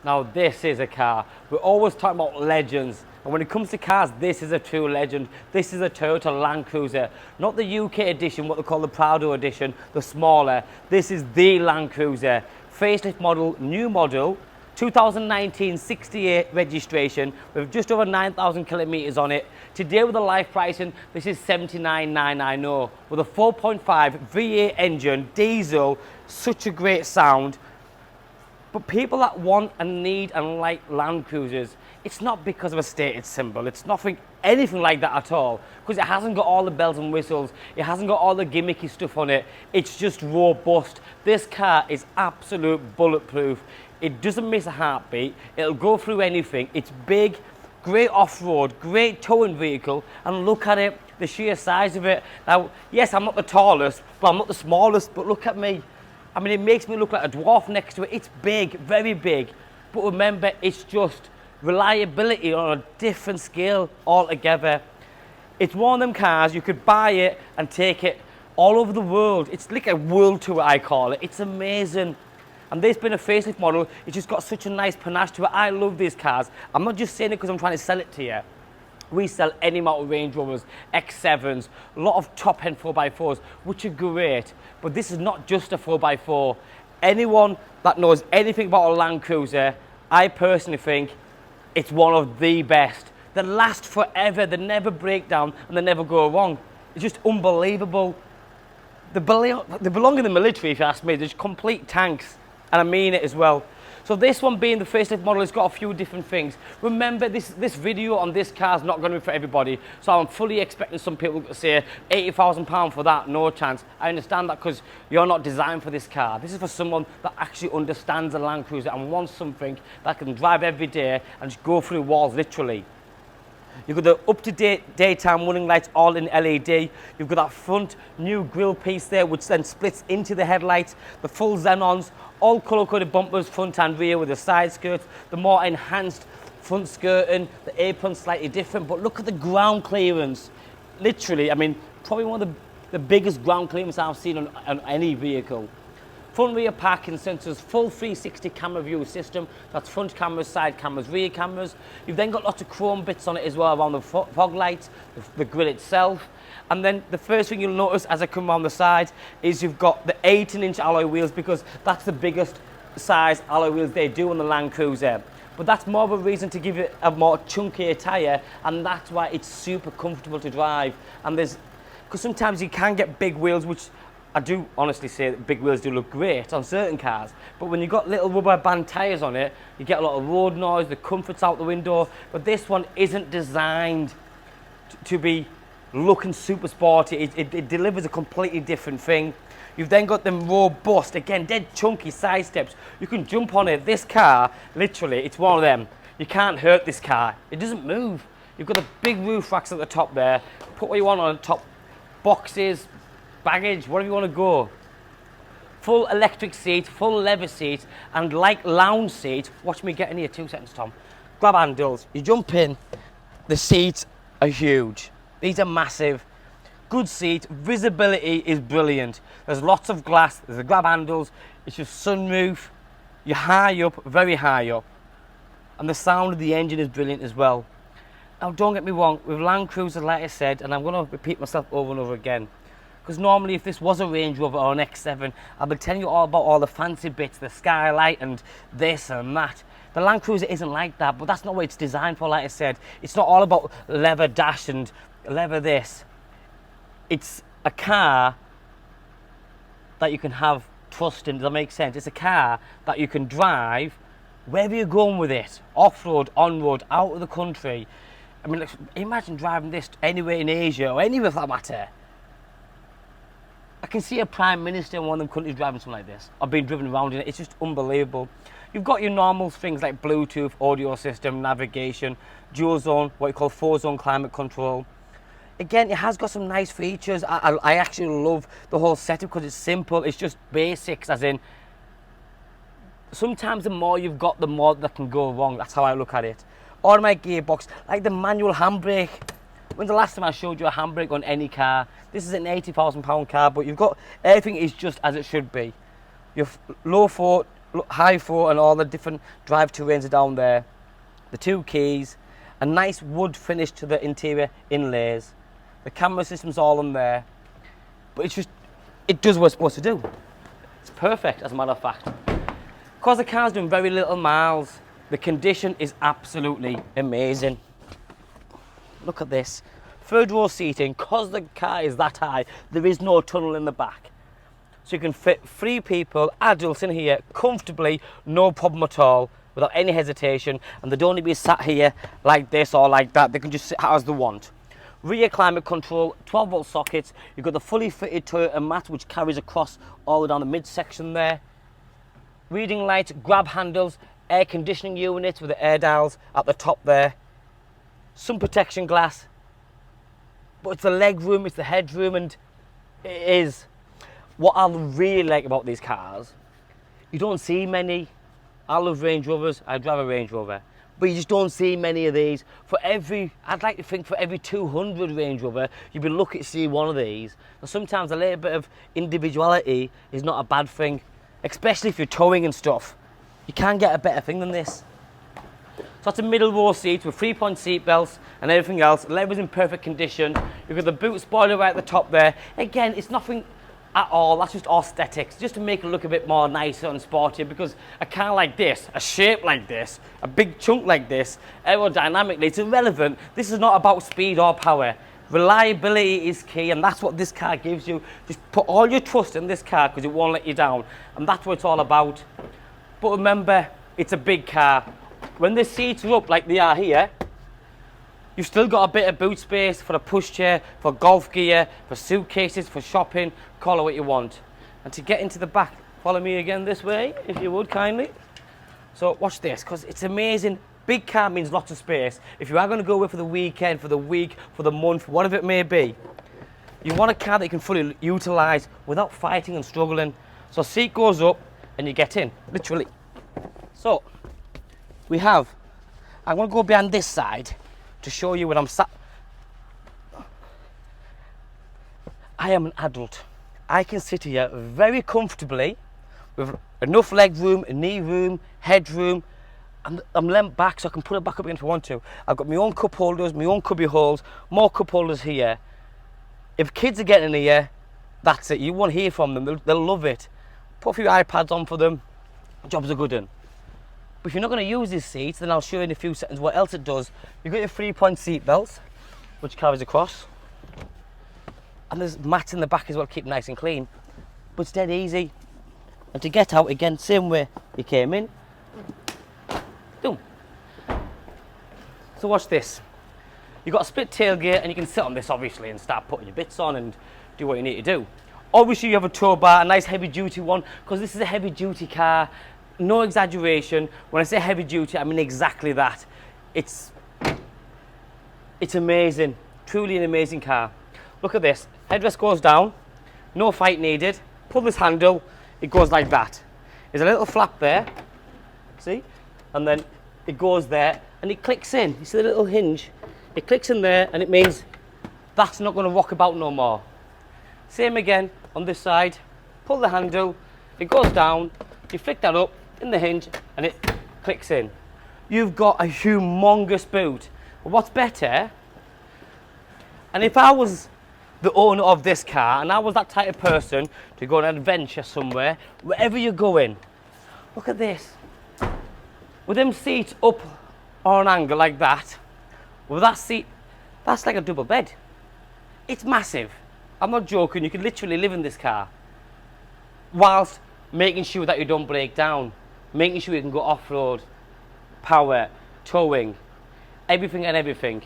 Now this is a car. We're always talking about legends. And when it comes to cars, this is a true legend. This is a Toyota Land Cruiser. Not the UK edition, what they call the Prado edition, the smaller. This is the Land Cruiser. Facelift model, new model, 2019 68 registration with just over 9,000 kilometers on it. Today with the live pricing, this is 79,990 with a 4.5 V8 engine, diesel, such a great sound. But people that want and need and like Land Cruisers, it's not because of a stated symbol. It's nothing, anything like that at all. Because it hasn't got all the bells and whistles. It hasn't got all the gimmicky stuff on it. It's just robust. This car is absolute bulletproof. It doesn't miss a heartbeat. It'll go through anything. It's big, great off-road, great towing vehicle. And look at it, the sheer size of it. Now, yes, I'm not the tallest, but I'm not the smallest. But look at me. I mean, it makes me look like a dwarf next to it. It's big, very big. But remember, it's just reliability on a different scale altogether. It's one of them cars, you could buy it and take it all over the world. It's like a world tour, I call it. It's amazing. And this being a facelift model, it's just got such a nice panache to it. I love these cars. I'm not just saying it because I'm trying to sell it to you. We sell any amount of Range Rovers, X7s, a lot of top-end 4x4s, which are great. But this is not just a 4x4. Anyone that knows anything about a Land Cruiser, I personally think it's one of the best. They last forever, they never break down, and they never go wrong. It's just unbelievable. They belong in the military, if you ask me. They're just complete tanks, and I mean it as well. So this one being the facelift model has got a few different things. Remember, this video on this car is not going to be for everybody. So I'm fully expecting some people to say £80,000 for that, no chance. I understand that because you're not designed for this car. This is for someone that actually understands a Land Cruiser and wants something that can drive every day and just go through walls, literally. You've got the up-to-date daytime running lights all in LED. You've got that front new grille piece there which then splits into the headlights. The full xenons, all colour-coded bumpers front and rear with the side skirts. The more enhanced front skirting, the apron slightly different. But look at the ground clearance. Literally, I mean, probably one of the biggest ground clearance I've seen on any vehicle. Front rear parking sensors, full 360 camera view system. That's front cameras, side cameras, rear cameras. You've then got lots of chrome bits on it as well around the fog lights, the grille itself. And then the first thing you'll notice as I come around the side is you've got the 18-inch alloy wheels because that's the biggest size alloy wheels they do on the Land Cruiser. But that's more of a reason to give it a more chunkier tyre, and that's why it's super comfortable to drive. And because sometimes you can get big wheels, which I do honestly say that big wheels do look great on certain cars, but when you've got little rubber band tyres on it, you get a lot of road noise, the comfort's out the window, but this one isn't designed to be looking super sporty. It delivers a completely different thing. You've then got them robust, again, dead chunky side steps. You can jump on it. This car, literally, it's one of them. You can't hurt this car. It doesn't move. You've got the big roof racks at the top there. Put what you want on the top, boxes, baggage, whatever you want to go. Full electric seat, full leather seat, and like lounge seat. Watch me get in here, 2 seconds, Tom. Grab handles, you jump in, the seats are huge. These are massive. Good seat, visibility is brilliant. There's lots of glass, there's the grab handles, it's your sunroof. You're high up, very high up. And the sound of the engine is brilliant as well. Now don't get me wrong, with Land Cruiser, like I said, and I'm going to repeat myself over and over again, because normally if this was a Range Rover or an X7, I'll be telling you all about all the fancy bits, the skylight and this and that. The Land Cruiser isn't like that, but that's not what it's designed for, like I said. It's not all about leather dash and leather this. It's a car that you can have trust in, does that make sense? It's a car that you can drive wherever you're going with it. Off-road, on-road, out of the country. I mean, imagine driving this anywhere in Asia or anywhere for that matter. I can see a Prime Minister in one of them countries driving something like this, or being driven around in it. It's just unbelievable. You've got your normal things like Bluetooth, audio system, navigation, dual zone, what you call 4-zone climate control. Again, it has got some nice features. I actually love the whole setup because it's simple. It's just basics, as in, sometimes the more you've got, the more that can go wrong. That's how I look at it. Automatic gearbox, like the manual handbrake. When's the last time I showed you a handbrake on any car? This is an £80,000 car, but you've got, everything is just as it should be. Your low look, high floor and all the different drive terrains are down there. The 2 keys, a nice wood finish to the interior inlays. The camera system's all in there. But it does what it's supposed to do. It's perfect, as a matter of fact. Because the car's doing very little miles, the condition is absolutely amazing. Look at this. 3rd row seating, because the car is that high, there is no tunnel in the back. So you can fit 3 people, adults in here, comfortably, no problem at all, without any hesitation. And they don't need to be sat here like this or like that. They can just sit as they want. Rear climate control, 12-volt sockets. You've got the fully fitted Toyota mat, which carries across all the way down the midsection there. Reading lights, grab handles, air conditioning units with the air dials at the top there. Sun protection glass. But it's the leg room, it's the headroom, and it is. What I really like about these cars, you don't see many. I love Range Rovers, I drive a Range Rover, but you just don't see many of these. I'd like to think for every 200 Range Rover, you'd be lucky to see one of these. And sometimes a little bit of individuality is not a bad thing, especially if you're towing and stuff. You can't get a better thing than this. So that's a middle row seat with 3-point seat belts and everything else. Leather's in perfect condition. You've got the boot spoiler right at the top there. Again, it's nothing at all, that's just aesthetics, just to make it look a bit more nicer and sportier, because a car like this, a shape like this, a big chunk like this, aerodynamically, it's irrelevant. This is not about speed or power. Reliability is key, and that's what this car gives you. Just put all your trust in this car because it won't let you down, and that's what it's all about. But remember, it's a big car. When the seats are up like they are here, you've still got a bit of boot space for a pushchair, for golf gear, for suitcases, for shopping, call it what you want. And to get into the back, follow me again this way, if you would kindly. So watch this, because it's amazing. Big car means lots of space. If you are going to go away for the weekend, for the week, for the month, whatever it may be, you want a car that you can fully utilise without fighting and struggling. So seat goes up and you get in, literally. So I'm going to go behind this side to show you when I'm sat. I am an adult. I can sit here very comfortably with enough leg room, knee room, head room, and I'm leant back so I can put it back up again if I want to. I've got my own cup holders, my own cubby holes, more cup holders here. If kids are getting in here, that's it. You won't hear from them. They'll love it. Put a few iPads on for them. Jobs are good in. But if you're not going to use these seats, then I'll show you in a few seconds what else it does. You've got your 3-point seat belts, which carries across. And there's mats in the back as well, keep it nice and clean. But it's dead easy. And to get out, again, same way you came in. Boom. So watch this. You've got a split tailgate, and you can sit on this, obviously, and start putting your bits on and do what you need to do. Obviously, you have a tow bar, a nice heavy-duty one, because this is a heavy-duty car. No exaggeration. When I say heavy duty, I mean exactly that. It's amazing. Truly an amazing car. Look at this. Headrest goes down. No fight needed. Pull this handle. It goes like that. There's a little flap there. See? And then it goes there and it clicks in. You see the little hinge? It clicks in there and it means that's not going to rock about no more. Same again on this side. Pull the handle. It goes down. You flick that up in the hinge and it clicks in. You've got a humongous boot. But what's better, and if I was the owner of this car and I was that type of person to go on an adventure somewhere, wherever you're going, look at this. With them seats up on an angle like that, with that seat, that's like a double bed. It's massive. I'm not joking, you can literally live in this car whilst making sure that you don't break down, making sure you can go off-road, power, towing, everything and everything.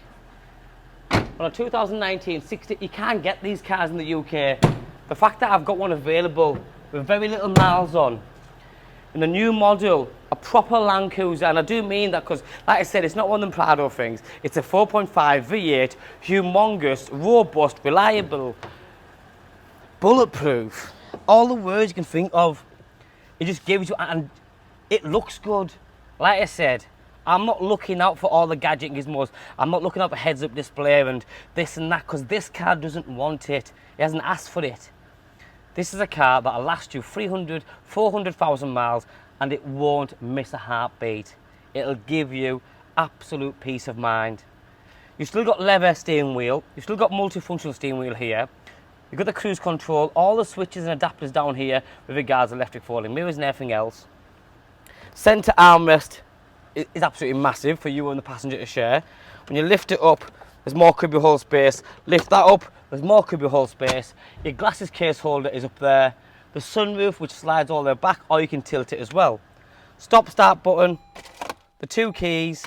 On a 2019 60, you can't get these cars in the UK. The fact that I've got one available with very little miles on, in a new model, a proper Land Cruiser, and I do mean that because, like I said, it's not one of them Prado things. It's a 4.5 V8, humongous, robust, reliable, bulletproof, all the words you can think of. It just gives you, and it looks good. Like I said, I'm not looking out for all the gadget gizmos. I'm not looking out for heads-up display and this and that, because this car doesn't want it. It hasn't asked for it. This is a car that'll last you 300, 400,000 miles, and it won't miss a heartbeat. It'll give you absolute peace of mind. You've still got leather steering wheel, you've still got multifunctional steering wheel here, you've got the cruise control, all the switches and adapters down here with regards to electric folding mirrors and everything else. Centre armrest is absolutely massive for you and the passenger to share. When you lift it up, there's more cubby hole space. Lift that up, there's more cubby hole space. Your glasses case holder is up there. The sunroof, which slides all the way back, or you can tilt it as well. Stop start button, the 2 keys,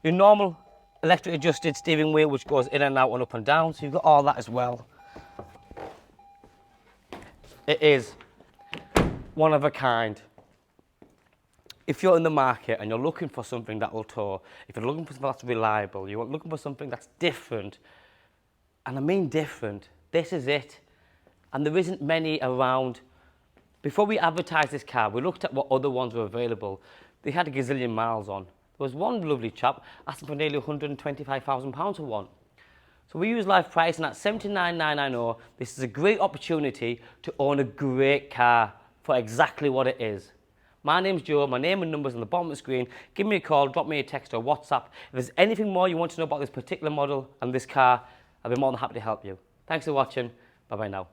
your normal electric adjusted steering wheel, which goes in and out and up and down, so you've got all that as well. It is one of a kind. If you're in the market and you're looking for something that will tow, if you're looking for something that's reliable, you're looking for something that's different, and I mean different, this is it. And there isn't many around. Before we advertised this car, we looked at what other ones were available. They had a gazillion miles on. There was one lovely chap asking for nearly £125,000 for one. So we use live pricing at $79,990. This is a great opportunity to own a great car for exactly what it is. My name's Joe, my name and number's on the bottom of the screen. Give me a call, drop me a text or WhatsApp. If there's anything more you want to know about this particular model and this car, I'll be more than happy to help you. Thanks for watching. Bye bye now.